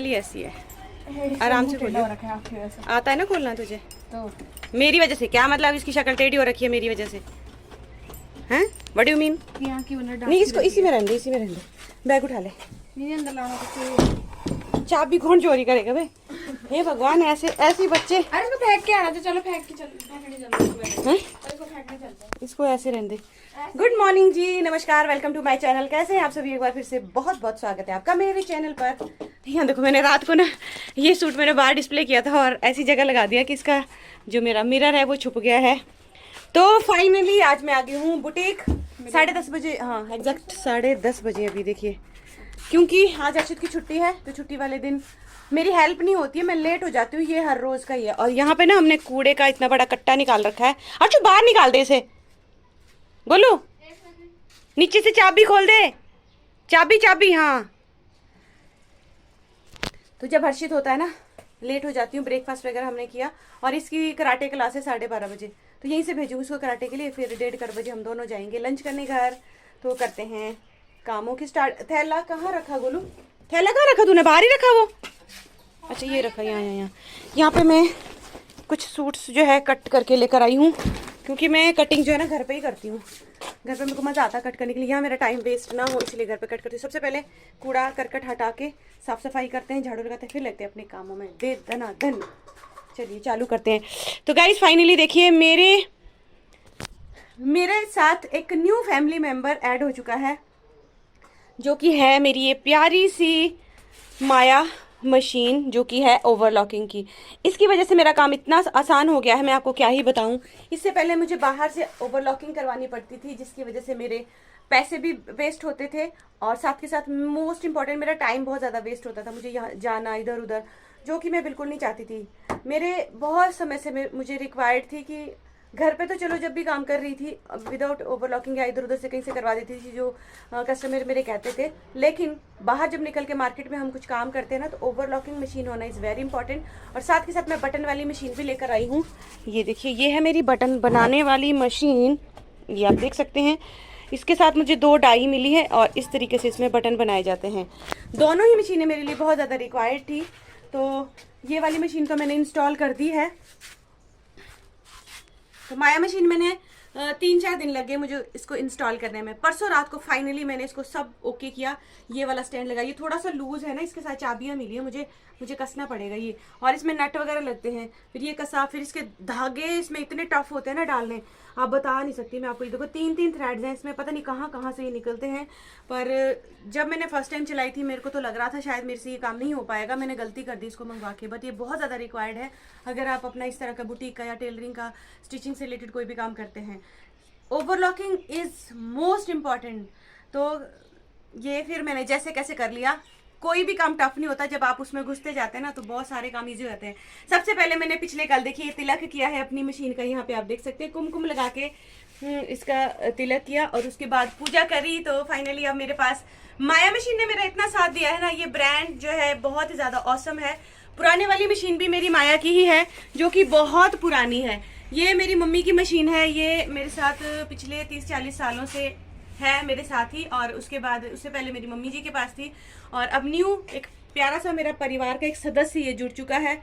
वाली ऐसी है, आराम से खोलो। आता है ना खोलना तुझे? तो मेरी वजह से क्या मतलब, इसकी शक्ल टेढ़ी हो रखी है मेरी वजह से, हैं? What do you mean? नहीं, इसको इसी में रहने दे, इसी में रहने दे। बैग उठा ले, अंदर लाना तो चाबी कौन चोरी करेगा बे? हे भगवान, ऐसे ऐसे बच्चे। अरे इसको फेंक के आना तो चलो, फेंक के चलो, इसको ऐसे रहने दे। गुड मॉर्निंग जी, नमस्कार, वेलकम टू माय चैनल। कैसे हैं आप सभी? एक बार फिर से बहुत बहुत स्वागत है आपका मेरे चैनल पर। यहाँ देखो, मैंने रात को ना ये सूट मैंने बाहर डिस्प्ले किया था और ऐसी जगह लगा दिया कि इसका जो मेरा मिरर है वो छुप गया है। तो फाइनली आज मैं आ गई हूँ बुटीक 10:30 बजे। हाँ एग्जैक्ट 10:30 बजे अभी देखिए, क्योंकि आज अर्शित की छुट्टी है तो छुट्टी वाले दिन मेरी हेल्प नहीं होती है, मैं लेट हो जाती हूँ, ये हर रोज का ही है। और यहाँ पे ना हमने कूड़े का इतना बड़ा कट्टा निकाल रखा है। अच्छा बाहर निकाल दे इसे, बोलो नीचे से चाबी खोल दे, चाबी चाबी। हाँ तो जब हर्षित होता है ना, लेट हो जाती हूँ, ब्रेकफास्ट वगैरह हमने किया और इसकी कराटे क्लास है 12:30 बजे, तो यहीं से भेजूँ उसको कराटे के लिए। फिर 1:30 बजे हम दोनों जाएंगे लंच करने घर। तो करते हैं कामों की स्टार्ट। थैला कहाँ रखा गोलू? थैला कहाँ रखा तूने? बाहर ही रखा वो? अच्छा ये रखा, यहाँ पे मैं कुछ सूट्स जो है कट करके लेकर आई हूँ, क्योंकि मैं कटिंग जो है ना घर पे ही करती हूँ। घर पे मेरे को मज़ा आता है कट करने के लिए, यहाँ मेरा टाइम वेस्ट ना हो इसलिए घर पे कट करती हूँ। सबसे पहले कूड़ा करकट हटा के साफ सफाई करते हैं, झाड़ू लगाते हैं, फिर लगते हैं अपने कामों में दे धनाधन। चलिए चालू करते हैं। तो गाइज फाइनली देखिए, मेरे साथ एक न्यू फैमिली मेम्बर ऐड हो चुका है, जो कि है मेरी ये प्यारी सी माया मशीन, जो कि है ओवरलॉकिंग की। इसकी वजह से मेरा काम इतना आसान हो गया है, मैं आपको क्या ही बताऊं। इससे पहले मुझे बाहर से ओवरलॉकिंग करवानी पड़ती थी, जिसकी वजह से मेरे पैसे भी वेस्ट होते थे और साथ के साथ मोस्ट इम्पॉर्टेंट मेरा टाइम बहुत ज़्यादा वेस्ट होता था, मुझे यहाँ जाना इधर उधर, जो कि मैं बिल्कुल नहीं चाहती थी। मेरे बहुत समय से मुझे रिक्वायर्ड थी कि घर पे तो चलो जब भी काम कर रही थी विदाउट ओवरलॉकिंग या इधर उधर से कहीं से करवा देती थी जो कस्टमर मेरे कहते थे, लेकिन बाहर जब निकल के मार्केट में हम कुछ काम करते हैं ना, तो ओवरलॉकिंग मशीन होना इज़ वेरी इंपॉर्टेंट। और साथ के साथ मैं बटन वाली मशीन भी लेकर आई हूँ। ये देखिए, ये है मेरी बटन बनाने वाली मशीन, ये आप देख सकते हैं। इसके साथ मुझे 2 डाई मिली है और इस तरीके से इसमें बटन बनाए जाते हैं। दोनों ही मशीनें मेरे लिए बहुत ज़्यादा रिक्वायर्ड थी, तो ये वाली मशीन तो मैंने इंस्टॉल कर दी है। तो माया मशीन मैंने 3-4 दिन लगे मुझे इसको इंस्टॉल करने में। परसों रात को फाइनली मैंने इसको सब ओके किया। ये वाला स्टैंड लगा, ये थोड़ा सा लूज है ना, इसके साथ चाबियां मिली है, मुझे कसना पड़ेगा ये, और इसमें नट वगैरह लगते हैं, फिर ये कसा, फिर इसके धागे इसमें इतने टफ होते हैं ना डालने, आप बता नहीं सकती मैं आपको। ये देखो 3-3 थ्रेड्स हैं इसमें, पता नहीं कहाँ से ये निकलते हैं। पर जब मैंने फर्स्ट टाइम चलाई थी मेरे को तो लग रहा था शायद मेरे से ये काम नहीं हो पाएगा, मैंने गलती कर दी इसको मंगवा के। बट ये बहुत ज़्यादा रिक्वायर्ड है अगर आप अपना इस तरह का बुटीक का या टेलरिंग का, स्टिचिंग से रिलेटेड कोई भी काम करते हैं। Overlocking is most important. तो ये फिर मैंने जैसे कैसे कर लिया। कोई भी काम टफ नहीं होता, जब आप उसमें घुसते जाते हैं ना तो बहुत सारे काम इजी हो जाते हैं। सबसे पहले मैंने पिछले कल देखिए तिलक किया है अपनी मशीन का, यहाँ पे आप देख सकते हैं कुमकुम लगा के इसका तिलक किया और उसके बाद पूजा करी। तो फाइनली अब मेरे पास माया मशीन ने मेरा इतना साथ दिया है ना, ये ब्रांड जो है बहुत ही ज़्यादा ऑसम है। पुराने वाली मशीन भी मेरी माया की ही है, जो कि बहुत पुरानी है। ये मेरी मम्मी की मशीन है, ये मेरे साथ पिछले 30-40 सालों से है मेरे साथ ही, और उसके बाद उससे पहले मेरी मम्मी जी के पास थी। और अब न्यू एक प्यारा सा मेरा परिवार का एक सदस्य ये जुड़ चुका है।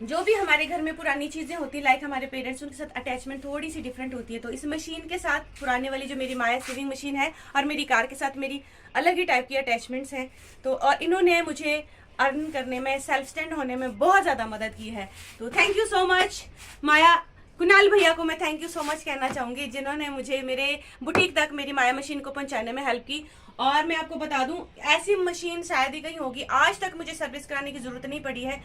जो भी हमारे घर में पुरानी चीज़ें होती, लाइक हमारे पेरेंट्स, उनके साथ अटैचमेंट थोड़ी सी डिफरेंट होती है। तो इस मशीन के साथ पुराने वाली जो मेरी माया सेविंग मशीन है और मेरी कार के साथ मेरी अलग ही टाइप की अटैचमेंट्स हैं। तो और इन्होंने मुझे अर्न करने में, सेल्फ स्टैंड होने में बहुत ज़्यादा मदद की है। तो थैंक यू सो मच माया। कुणाल भैया को मैं थैंक यू सो मच कहना चाहूँगी, जिन्होंने मुझे मेरे बुटीक तक मेरी माया मशीन को पहुँचाने में हेल्प की। और मैं आपको बता दूं, ऐसी मशीन शायद ही कहीं होगी, आज तक मुझे सर्विस कराने की ज़रूरत नहीं पड़ी है।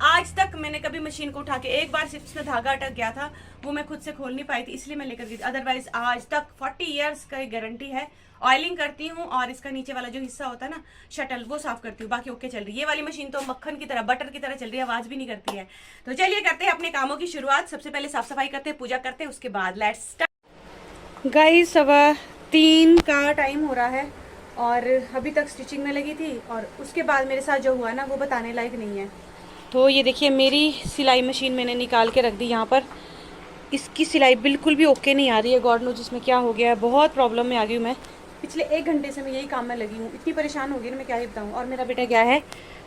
आज तक मैंने कभी मशीन को उठा के, एक बार सिर्फ इसमें धागा अटक गया था, वो मैं खुद से खोल नहीं पाई थी, इसलिए मैं लेकर गई थी। अदरवाइज आज तक 40 ईयर्स का गारंटी है। ऑयलिंग करती हूँ और इसका नीचे वाला जो हिस्सा होता है ना शटल, वो साफ करती हूँ, बाकी ओके चल रही है। ये वाली मशीन तो मक्खन की तरह, बटर की तरह चल रही है, आवाज भी नहीं करती है। तो चलिए करते हैं अपने कामों की शुरुआत। सबसे पहले साफ सफाई करते हैं, पूजा करते हैं, उसके बाद लेट्स स्टार्ट। गाइस 3:15 का टाइम हो रहा है और अभी तक स्टिचिंग में लगी थी, और उसके बाद मेरे साथ जो हुआ ना वो बताने लायक नहीं है। तो ये देखिए, मेरी सिलाई मशीन मैंने निकाल के रख दी यहाँ पर। इसकी सिलाई बिल्कुल भी ओके नहीं आ रही है, गॉड नोज इसमें क्या हो गया है, बहुत प्रॉब्लम में आ गई हूँ मैं। पिछले 1 घंटे से मैं यही काम में लगी हूँ, इतनी परेशान हो गई ना मैं क्या ही बताऊँ। और मेरा बेटा गया है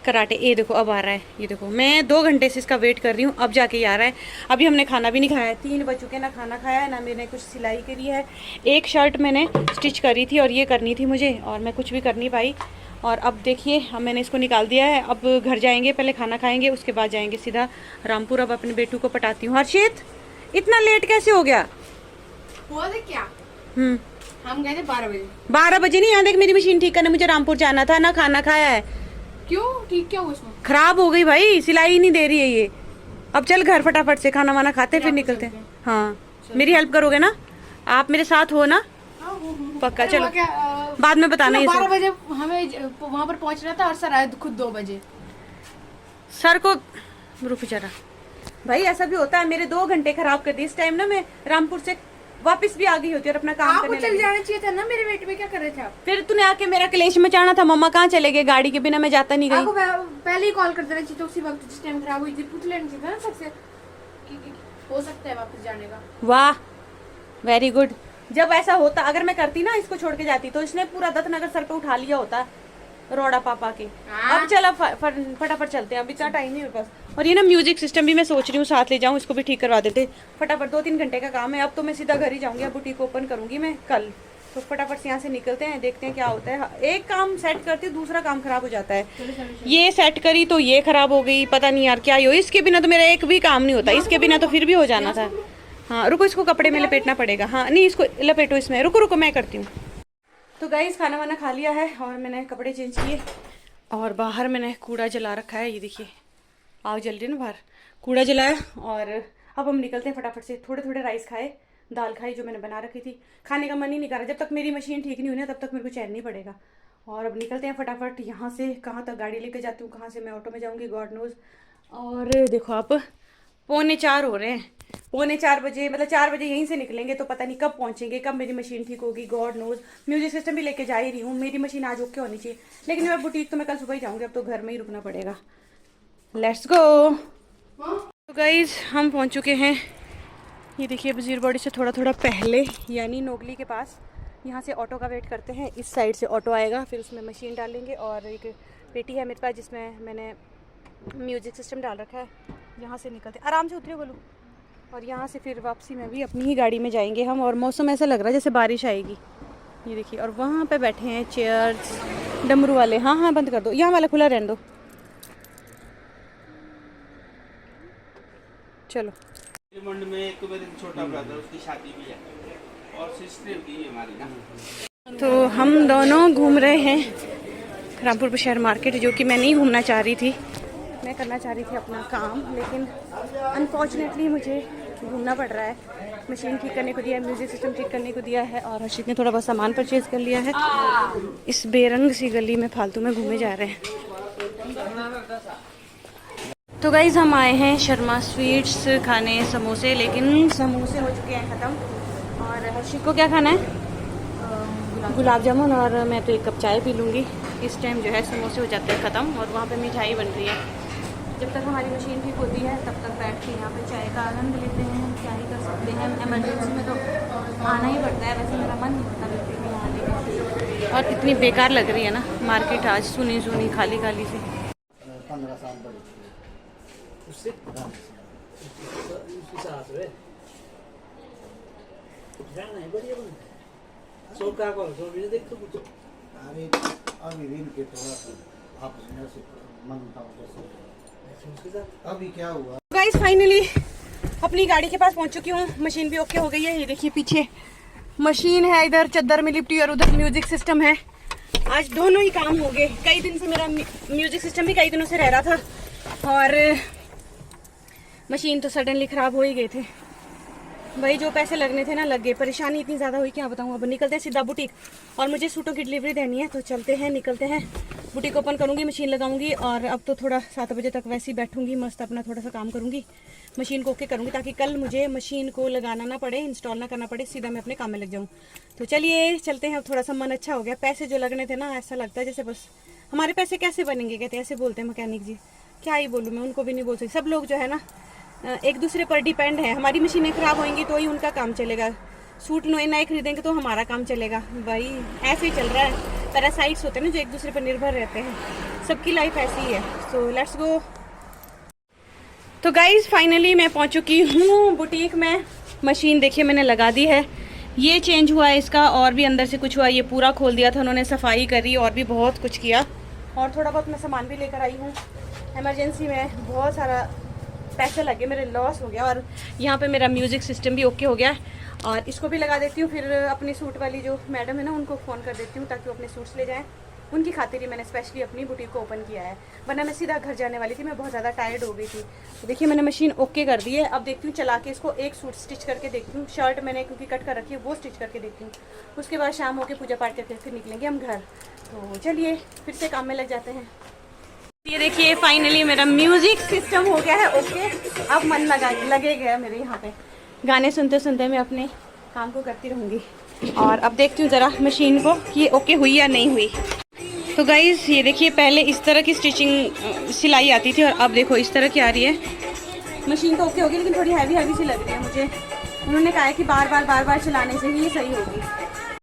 कराटे, ये देखो अब आ रहा है, ये देखो मैं 2 घंटे से इसका वेट कर रही हूँ, अब जाके ये आ रहा है। अभी हमने खाना भी नहीं खाया है, 3 बज चुके, ना खाना खाया है ना मैंने कुछ सिलाई करी है। एक शर्ट मैंने स्टिच करी थी और ये करनी थी मुझे, और मैं कुछ भी कर नहीं पाई। और अब देखिए अब मैंने इसको निकाल दिया है, अब घर जाएंगे, पहले खाना खाएंगे, उसके बाद जाएंगे सीधा रामपुर। अब अपने बेटू को पटाती हूँ। हर्षित इतना लेट कैसे हो गया? हुआ था क्या? हम गए थे 12 बजे। 12 बजे नहीं, यहाँ देख मेरी मशीन ठीक करने मुझे रामपुर जाना था, ना खाना खाया है। क्यों? ठीक क्या हुआ उसमें? खराब हो गई भाई, सिलाई ही नहीं दे रही है ये। अब चल घर फटाफट से खाना वाना खाते फिर निकलते हैं। हाँ मेरी हेल्प करोगे ना? आप मेरे साथ हो ना? पक्का। चलो बाद में बताना। 12 बजे हमें वहाँ पर पहुँचना था और सर आए खुद 2 बजे। सर को रुक जरा भाई, ऐसा भी होता है, मेरे 2 घंटे खराब कर दिए। इस टाइम ना मैं रामपुर से वापस भी आ गई होती और अपना काम करने चल जाना चाहिए था ना, मेरे वेट में क्या कर रहे थे आप? फिर तूने आके मेरा क्लेश मचाना था। मम्मा कहाँ चले गए, गाड़ी के बिना मैं जाता नहीं गई। आपको पहले ही कॉल कर देना चाहिए, तो उसी वक्त जिस टाइम खराब हुई थी पूछ लेना चाहिए था ना सबसे हो सकता है वापस जाने का। वाह वेरी गुड। जब ऐसा होता, अगर मैं करती ना, इसको छोड़ के जाती, तो इसने पूरा दत्तनगर सर पे उठा लिया होता रोड़ा पापा के। अब चल अब फटाफट चलते हैं, अब इतना टाइम नहीं मेरे पास। और ये ना म्यूजिक सिस्टम भी मैं सोच रही हूँ साथ ले जाऊँ, इसको भी ठीक करवा देते फटाफट। 2-3 घंटे का काम है। अब तो मैं सीधा घर ही जाऊंगी, अब बुटीक ओपन करूंगी मैं कल। तो फटाफट से यहाँ से निकलते हैं, देखते हैं क्या होता है। एक काम सेट करती हूँ, दूसरा काम खराब हो जाता है। ये सेट करी तो ये खराब हो गई, पता नहीं यार क्या ही हो। इसके बिना तो मेरा एक भी काम नहीं होता, इसके बिना तो फिर भी हो जाना था। हाँ रुको, इसको कपड़े में लपेटना पड़ेगा। हाँ नहीं, इसको लपेटो इसमें। रुको रुको मैं करती हूँ। तो गाइस खाना वाना खा लिया है और मैंने कपड़े चेंज किए और बाहर मैंने कूड़ा जला रखा है। ये देखिए आग जल रही है ना बाहर, कूड़ा जलाया। और अब हम निकलते हैं फटाफट से। थोड़े थोड़े राइस खाए, दाल खाई जो मैंने बना रखी थी। खाने का मन ही नहीं कर रहा, जब तक मेरी मशीन ठीक नहीं हुई ना तब तक मेरे को चैन नहीं पड़ेगा। और अब निकलते हैं फटाफट यहाँ से। कहाँ तक गाड़ी लेके जाती हूँ, कहाँ से मैं ऑटो में जाऊँगी, गॉड नोज। और देखो आप 3:45 हो रहे हैं, 3:45 बजे, मतलब 4 बजे यहीं से निकलेंगे तो पता नहीं कब पहुंचेंगे, कब मेरी मशीन ठीक होगी, गॉड नोज। म्यूजिक सिस्टम भी लेके जा ही रही हूँ, मेरी मशीन आज ओके होनी चाहिए। लेकिन मैं बुटीक तो मैं कल सुबह ही जाऊँगी, अब तो घर में ही रुकना पड़ेगा। Let's go. तो गाइज हम पहुँच चुके हैं, ये देखिए वजीर बॉडी से थोड़ा थोड़ा पहले, यानी नोगली के पास। यहाँ से ऑटो का वेट करते हैं, इस साइड से ऑटो आएगा, फिर उसमें मशीन डालेंगे। और एक पेटी है मेरे पास जिसमें मैंने म्यूजिक सिस्टम डाल रखा है। यहाँ से निकलते, आराम से उतरे बोलूँ। और यहाँ से फिर वापसी में भी अपनी ही गाड़ी में जाएंगे हम। और मौसम ऐसा लग रहा है जैसे बारिश आएगी, ये देखिए। और वहाँ पे बैठे हैं चेयर्स डमरू वाले। हाँ हाँ बंद कर दो, यहाँ वाला खुला रहने दो। चलो में एक मेरे छोटा ब्रदर, उसकी शादी भी है और सिस्टर भी है हमारी ना। तो हम दोनों घूम रहे हैं रामपुर शहर मार्केट, जो कि मैं नहीं घूमना चाह रही थी। मैं करना चाह रही थी अपना काम, लेकिन अनफॉर्चुनेटली मुझे घूमना पड़ रहा है। मशीन ठीक करने को दिया है, म्यूजिक सिस्टम ठीक करने को दिया है, और हर्षित ने थोड़ा बहुत सामान परचेज कर लिया है। इस बेरंग सी गली में फालतू में घूमे जा रहे हैं। तो गाइज हम आए हैं शर्मा स्वीट्स खाने समोसे, लेकिन समोसे हो चुके हैं ख़त्म। और हर्षित को क्या खाना है? गुलाब जामुन। और मैं तो 1 कप चाय पी लूँगी। इस टाइम जो है समोसे हो जाते हैं ख़त्म, और वहाँ पे मिठाई बन रही है। जब तक हमारी मशीन ठीक होती है तब तक बैठ के यहाँ पे चाय का आनंद लेते हैं। क्या ही कर सकते हैं, एमरजेंसी में तो आना ही पड़ता है। वैसे मेरा मन नहीं होता बिल्कुल भी यहाँ आने का। और इतनी बेकार लग रही है ना मार्केट आज, सुनी सुनी खाली खाली सी। 15 साल बड़ी उससे साथ है नहीं बढ़िया बन सो का को सो भी देख तो कुछ अभी ऋण के थोड़ा आप से मनता हूँ अभी क्या हुआ। गाइस फाइनली अपनी गाड़ी के पास पहुंच चुकी हूँ, मशीन भी ओके हो गई है। ये देखिए पीछे मशीन है, इधर चादर में लिपटी और उधर म्यूजिक सिस्टम है। आज दोनों ही काम हो गए। कई दिन से मेरा म्यूजिक सिस्टम भी कई दिनों से रह रहा था, और मशीन तो सडनली ख़राब हो ही गए थे। भाई जो पैसे लगने थे ना लग गए। परेशानी इतनी ज़्यादा हुई क्या बताऊँ। अब निकलते हैं सीधा बुटीक, और मुझे सूटों की डिलीवरी देनी है, तो चलते हैं निकलते हैं। बुटीक ओपन करूँगी, मशीन लगाऊंगी, और अब तो थोड़ा 7 बजे तक वैसे ही बैठूंगी, मस्त अपना थोड़ा सा काम करूँगी, मशीन को ओके करूँगी, ताकि कल मुझे मशीन को लगाना ना पड़े, इंस्टॉल ना करना पड़े, सीधा मैं अपने काम में लग जाऊँ। तो चलिए चलते हैं। अब थोड़ा सा मन अच्छा हो गया। पैसे जो लगने थे ना, ऐसा लगता है जैसे बस हमारे पैसे कैसे बनेंगे, कहते हैं ऐसे बोलते हैं मैकेनिक जी। क्या ही बोलूँ मैं, उनको भी नहीं बोल सकती। सब लोग जो है ना एक दूसरे पर डिपेंड है। हमारी मशीनें ख़राब होंगी तो ही उनका काम चलेगा। सूट नए नए खरीदेंगे तो हमारा काम चलेगा भाई, ऐसे ही चल रहा है। पैरासाइट्स होते हैं ना जो एक दूसरे पर निर्भर रहते हैं, सबकी लाइफ ऐसी ही है। So let's go. तो गाइज़ फाइनली मैं पहुंच चुकी हूँ बुटीक में। मशीन देखिए मैंने लगा दी है, ये चेंज हुआ है इसका, और भी अंदर से कुछ हुआ, ये पूरा खोल दिया था उन्होंने, सफाई करी और भी बहुत कुछ किया। और थोड़ा बहुत मैं सामान भी लेकर आई हूँ, इमरजेंसी में बहुत सारा पैसे लगे मेरे, लॉस हो गया। और यहाँ पे मेरा म्यूज़िक सिस्टम भी ओके हो गया है, और इसको भी लगा देती हूँ। फिर अपनी सूट वाली जो मैडम है ना उनको फ़ोन कर देती हूँ ताकि वो अपने सूट्स ले जाएँ। उनकी खातिर ही मैंने स्पेशली अपनी बुटीक को ओपन किया है, वरना मैं सीधा घर जाने वाली थी, मैं बहुत ज़्यादा टायर्ड हो गई थी। तो देखिए मैंने मशीन ओके कर दी है। अब देखती हूँ चला के इसको एक सूट स्टिच करके देखती हूँ, शर्ट मैंने क्योंकि कट कर रखी है वो स्टिच करके देखती हूँ। उसके बाद शाम होके पूजा पाठ करके फिर निकलेंगे हम घर। तो चलिए फिर से काम में लग जाते हैं। ये देखिए फाइनली मेरा म्यूज़िक सिस्टम हो गया है ओके। अब मन लगेगा मेरे यहाँ पे, गाने सुनते सुनते मैं अपने काम को करती रहूँगी। और अब देखती हूँ ज़रा मशीन को कि ये ओके हुई या नहीं हुई। तो गाइज़ ये देखिए पहले इस तरह की स्टिचिंग सिलाई आती थी, और अब देखो इस तरह की आ रही है। मशीन तो ओके होगी लेकिन थोड़ी हैवी सी लग रही है मुझे। उन्होंने कहा है कि बार बार चलाने से ही ये सही होगी।